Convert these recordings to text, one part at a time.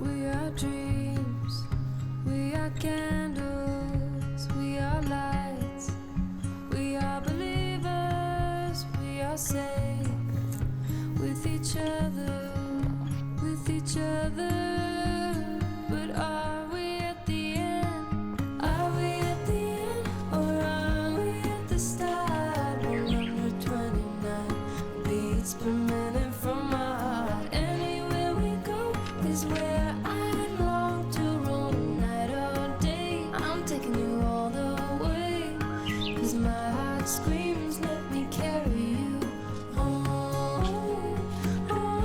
We are dreams, we are candles, we are lights, we are believers, we are safe with each other, with each other. But are we at the end? Are we at the end? Or are we at the start? 129 beats per minute from my heart. Anywhere we go is where I long to roam night or day. I'm taking you all the way, 'cause my heart screams, let me carry you home, home.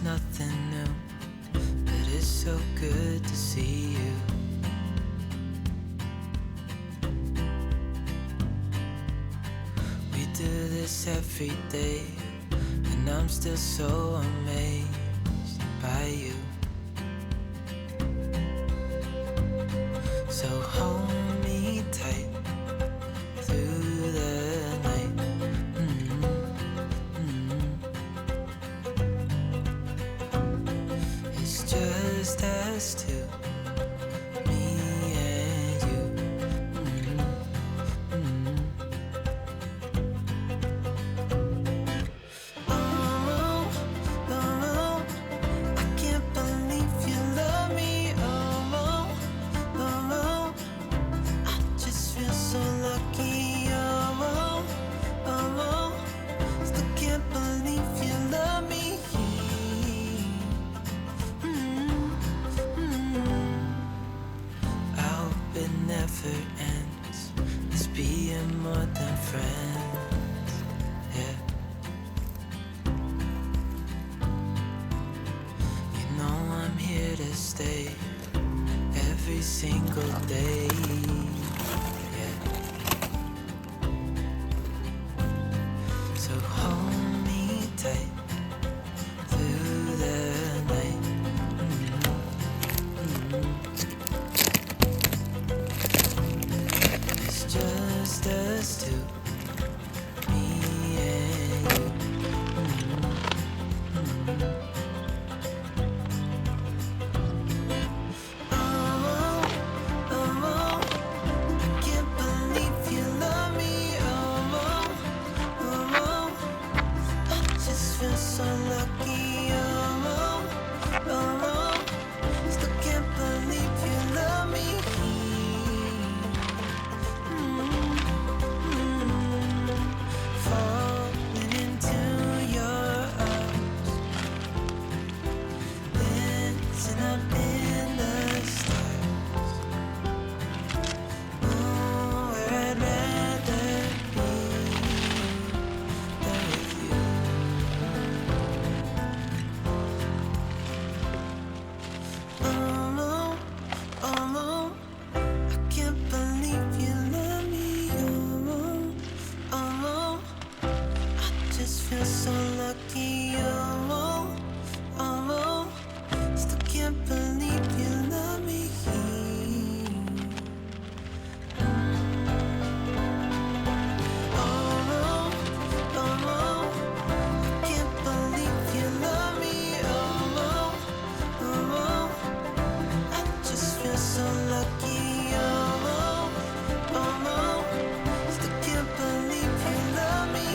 nothing new, but it's so good to see you. We do this every day, and I'm still so amazed by you. So hold me tight through the night. It's just us two, me and you. Oh, oh, I can't believe you love me. Oh, oh, I just feel so lucky. Oh, oh, still can't believe you love me. I hope it never ends. Let's be more than friends. Yeah. You know I'm here to stay every single day. Yeah. So hold me tight through the night. It's just us two, me and you. Oh, oh, I can't believe you love me. Oh, oh, I just feel so lucky. Oh, oh, still can't believe you love me. Falling into your arms, dancing up in the stars. Oh, where I'd rather be than with you. Oh, oh, I can't believe you love me. Oh, I just feel so lucky. Oh, still can't believe you love me. Oh, I can't believe you love me. Oh, I just feel so lucky. Oh, still can't believe you love me.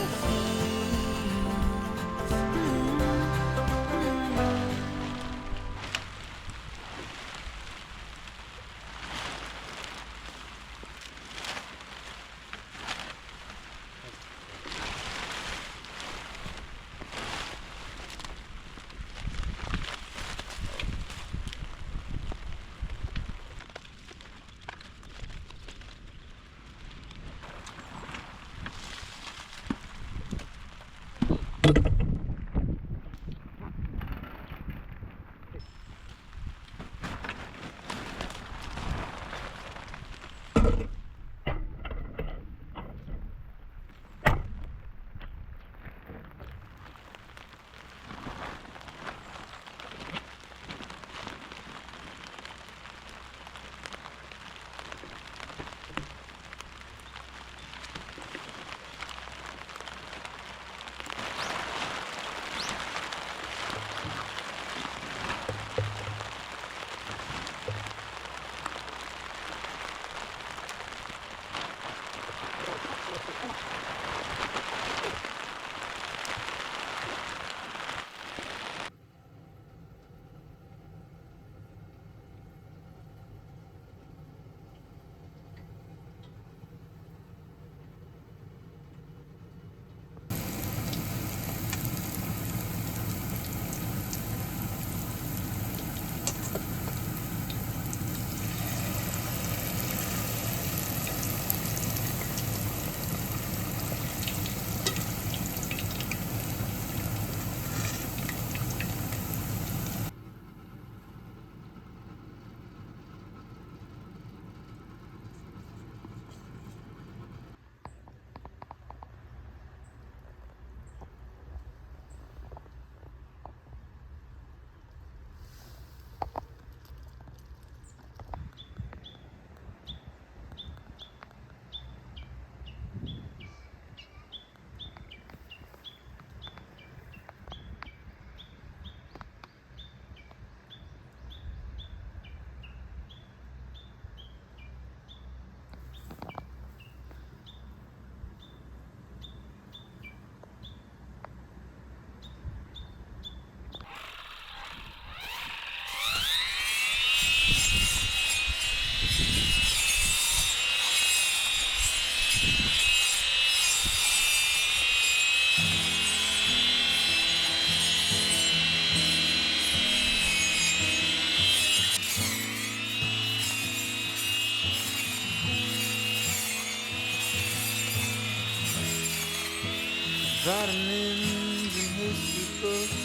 Vitamins and history books,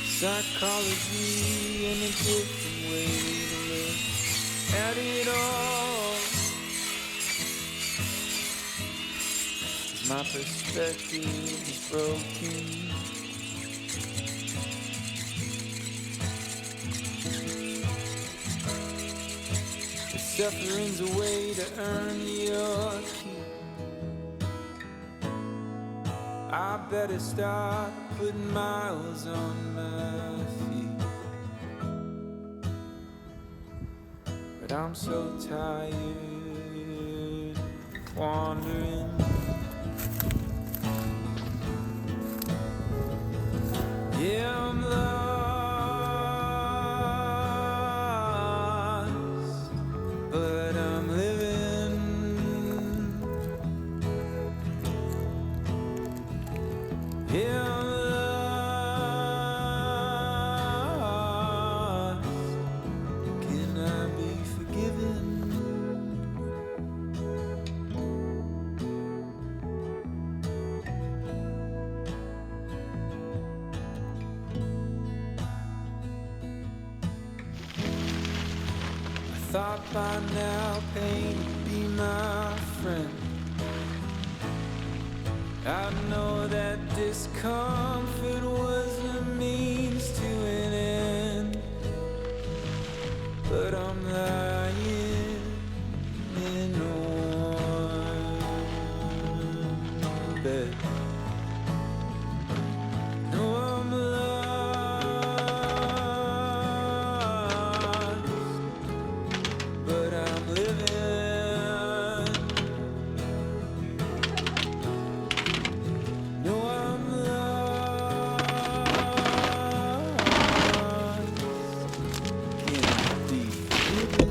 psychology and a different way to look at it all. 'Cause my perspective is broken. Suffering's a way to earn your keep. I better start putting miles on my feet. But I'm so tired wandering. Yeah, I'm lost, but I'm living. Yeah, I'm lost. Can I be forgiven? I thought by now pain would be my friend. I know that discomfort was a means to an end, but I'm lying in one bed. No, I'm lost, but I'm living. No, I'm lost. Can I be forgiven?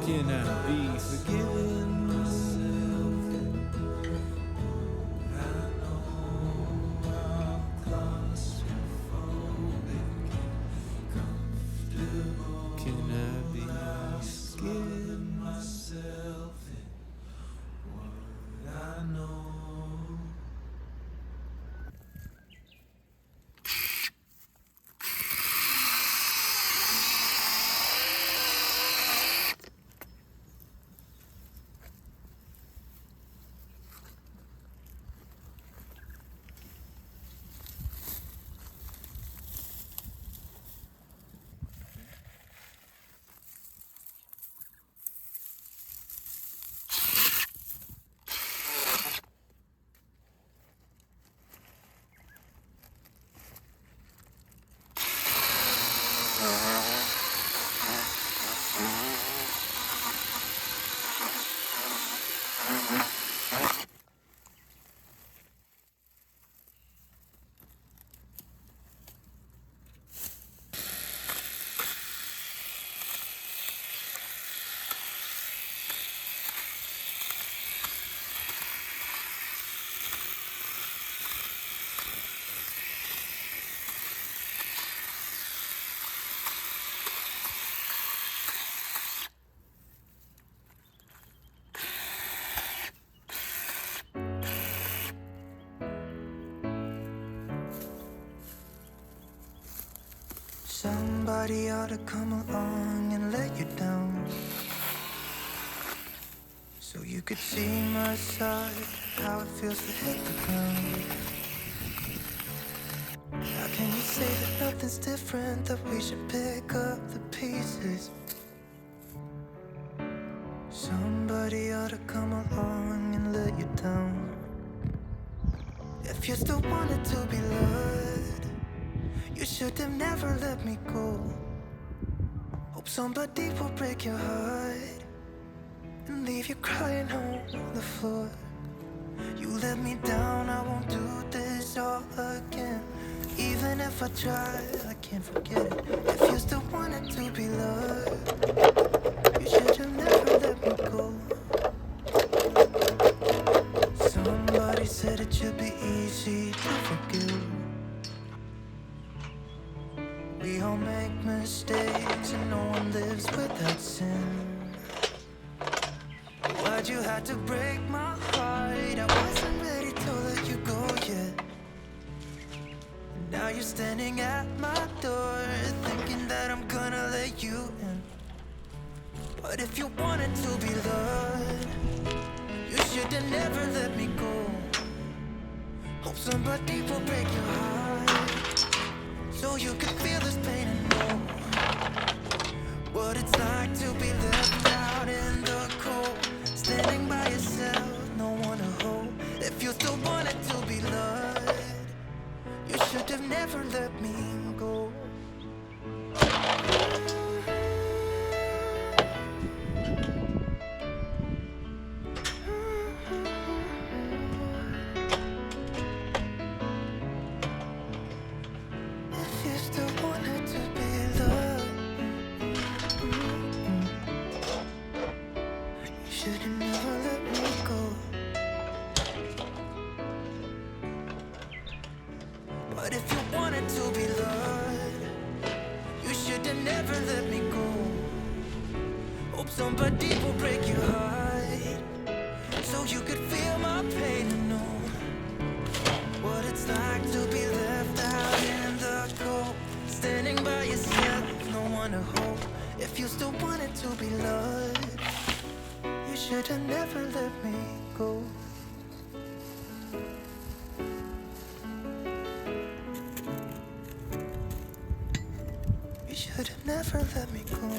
Can I be forgiven? Can I be forgiven myself in what I know? Somebody ought to come along and let you down, so you could see my side, how it feels to hit the ground. How can you say that nothing's different, that we should pick up the pieces? somebody ought to come along and let you down. If you still wanted to be loved, you should have never let me go. Hope somebody will break your heart and leave you crying on the floor. You let me down, I won't do this all again. Even if I try, I can't forget it. If you still wanted to be loved, you should have never let me go. Somebody said it should be easy to forgive. We all make mistakes and no one lives without sin. Why'd you have to break my heart? I wasn't ready to let you go yet. Now you're standing at my door, thinking that I'm gonna let you in. But if you wanted to be loved, you should have never let me go. Hope somebody will break your heart, so you can feel this pain and know what it's like to be left out in the cold. Standing by yourself, no one to hold. If you still wanted to be loved, you should have never let me go. If you still wanted to be loved, you should have never let me go. But if you wanted to be loved, you should have never let me go. Hope somebody will break your heart, so you could feel my pain and know what it's like to be left out in the cold. Standing by yourself, no one to hold. If you still wanted to be loved, you should have never let me go. You should have never let me go.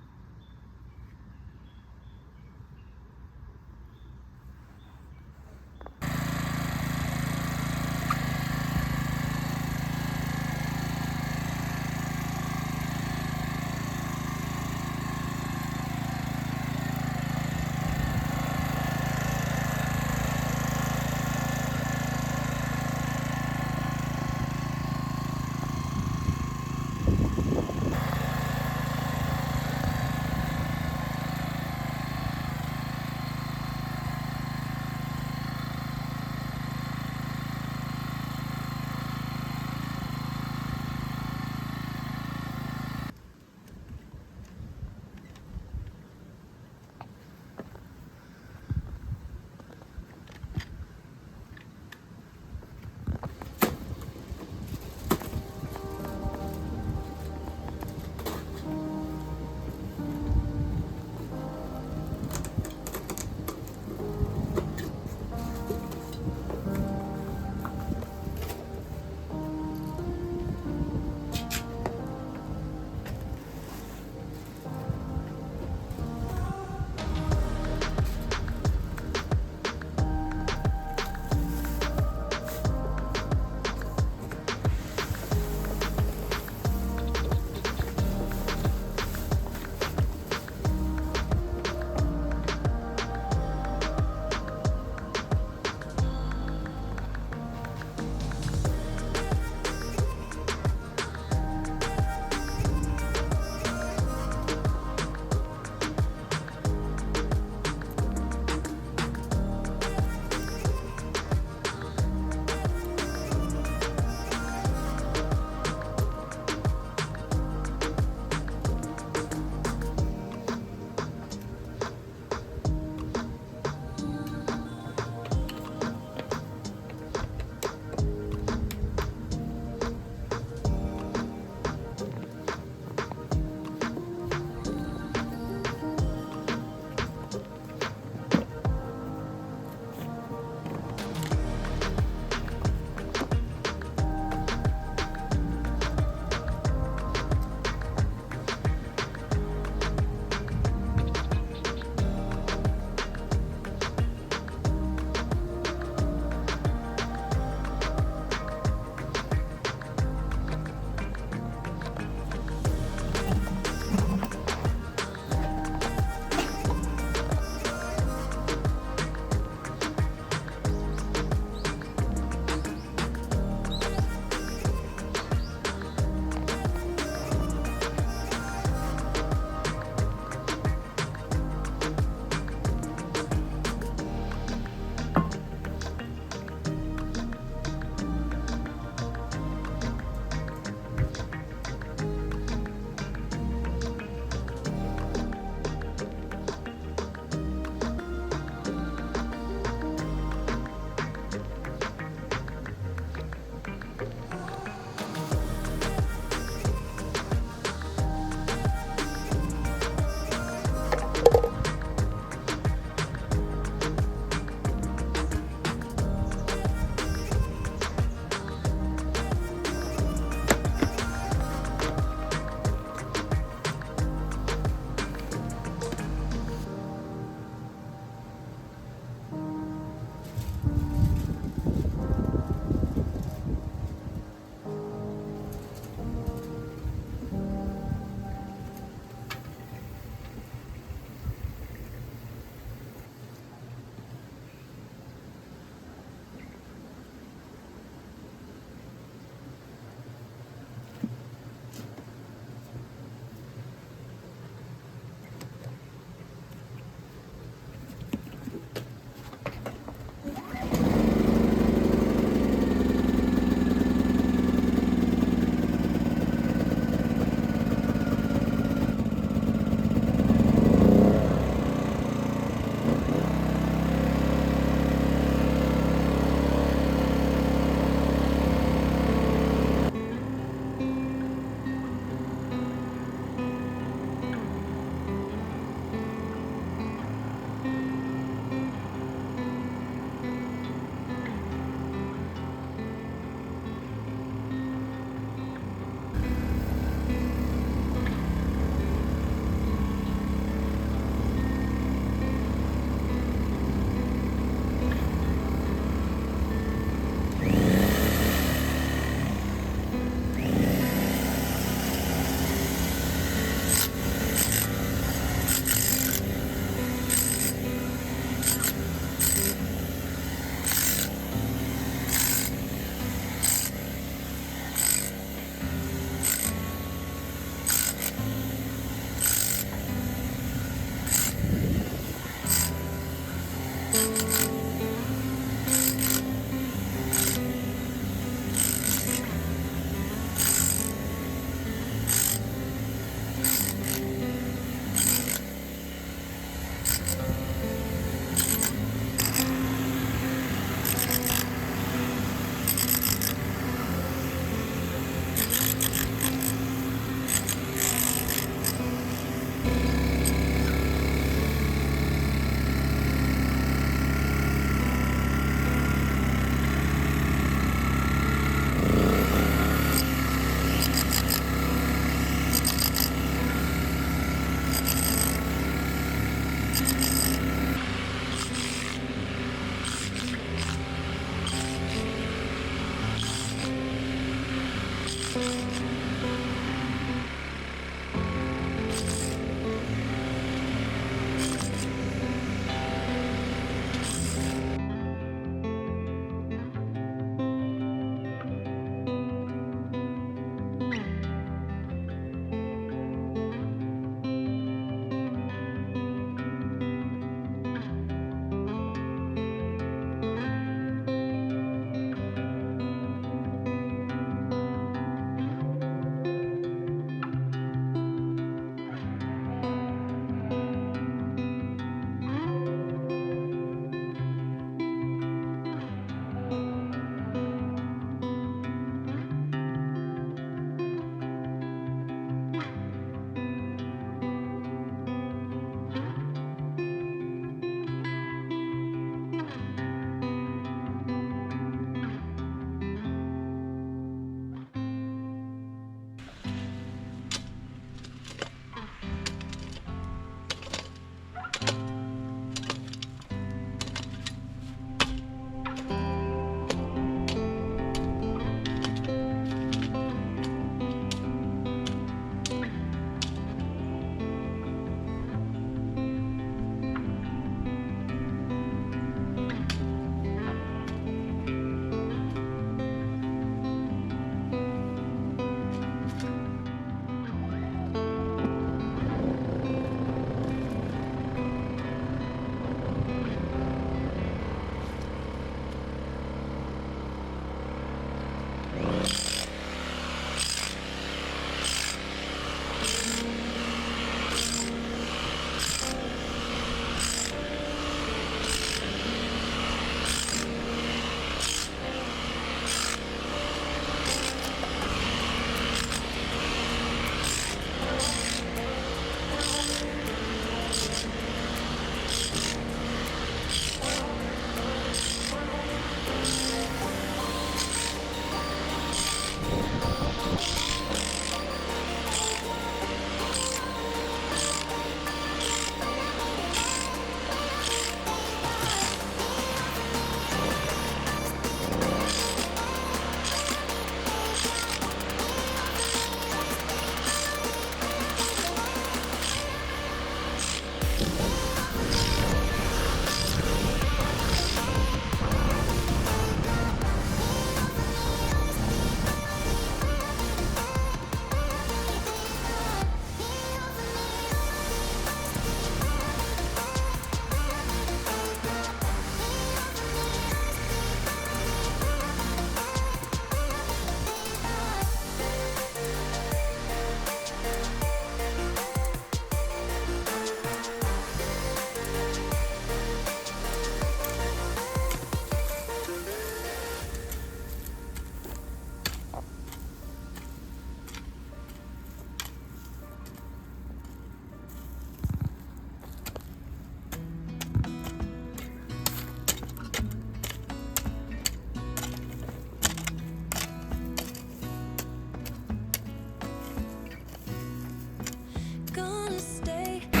gonna stay in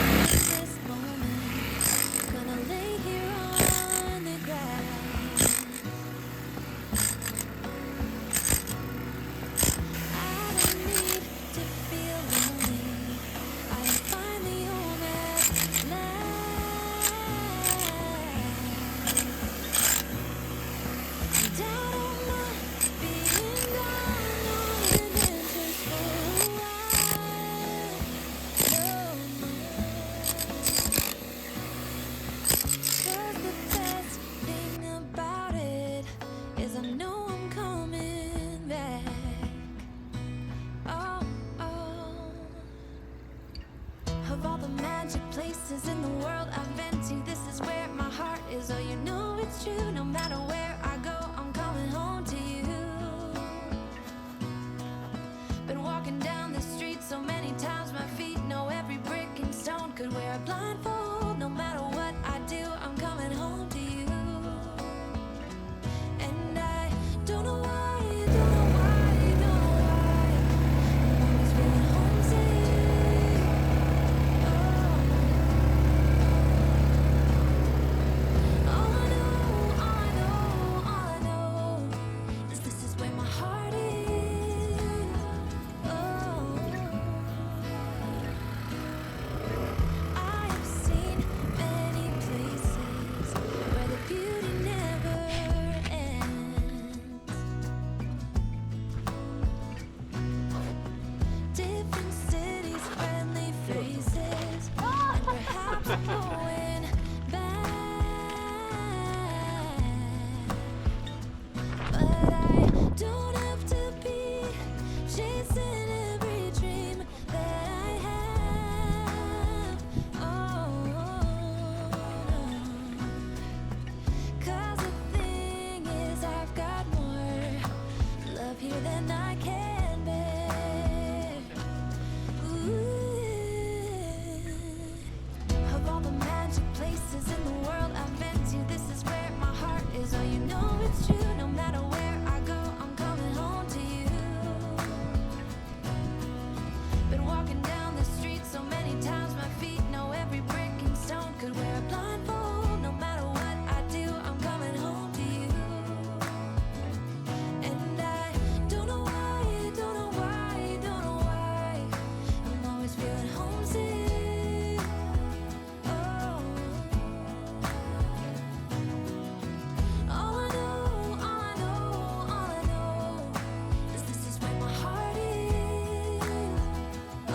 this moment. Gonna lay here on the ground. I don't need to feel lonely. I am finally home at last. And I don't mind being gone on adventures for a while. No, 'cause the best thing about it is I know I'm coming back. Oh, oh. Of all the magic places in the world I've been to, this is where my heart is. Oh, you know it's true. No matter where I go, I'm coming home to you. Been walking down the street so many times, my feet know every brick and stone. Could wear a blindfold. No matter what I do, I'm coming home to you. And I don't know why, don't know why, don't know why. I'm always feeling homesick. All I know, all I know, all I know is this is where my heart is. Oh, I have seen many places where the beauty never ends. Different cities, friendly faces, and perhaps I'm going back. But I don't have to be chasing every dream that I have. Oh, no. 'Cause the thing is, I've got more love here than I can bear. Ooh. Of all the magic places in the world I've been to, this is where my heart is. Oh, you know it's true. No matter where I go, I'm coming home to you. Been walking down the street so many times, my feet know every brick and stone. Could wear a blindfold. No matter what I do, I'm coming home to you. And I don't know why, don't know why, don't know why. I'm always feeling homesick. Oh, all I know, all I know, all I know is this is where my heart is. Oh.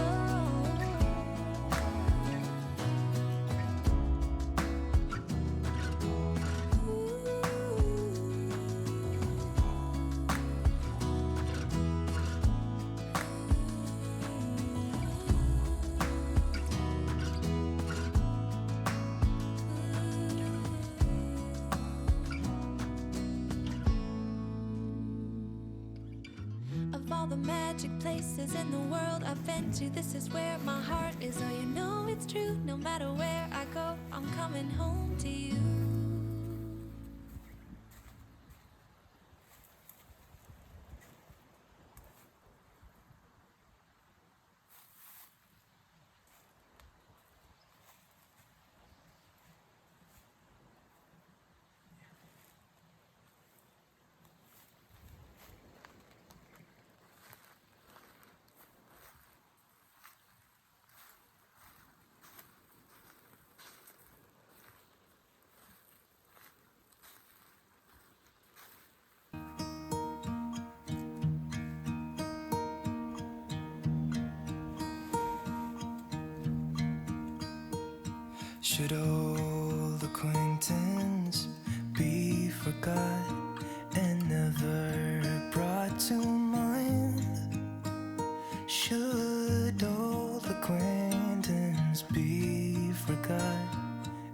Of all the magic places in the world I've been to, this is where my heart is. Oh, you know it's true. No matter where I go, I'm coming home to you. Should old acquaintance be forgot and never brought to mind? Should old acquaintance be forgot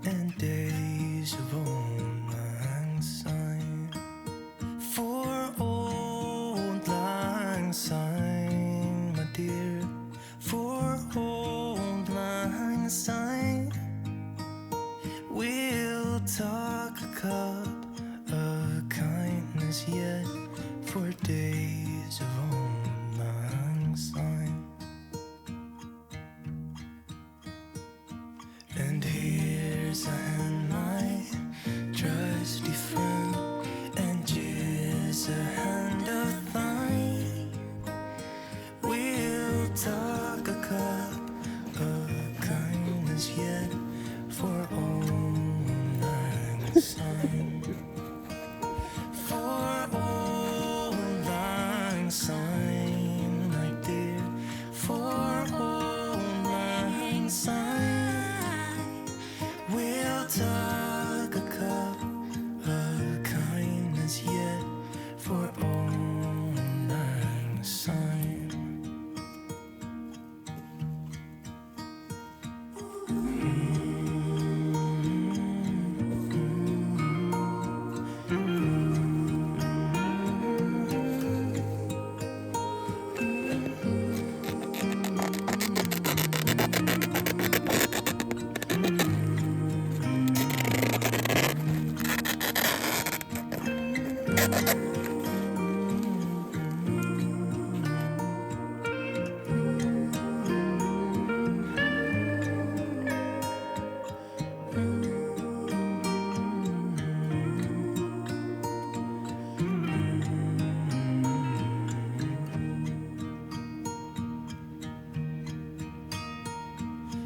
and days of old lang syne? For old lang syne, my dear, for old lang syne, we'll talk a cup of kindness yet for days arms and my trusty friend, and cheers a hand of thine. We'll talk a cup of kindness yet for old lang syne. For old lang syne, my dear, for old lang syne. We'll talk a cup of kindness yet for old lang syne.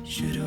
Should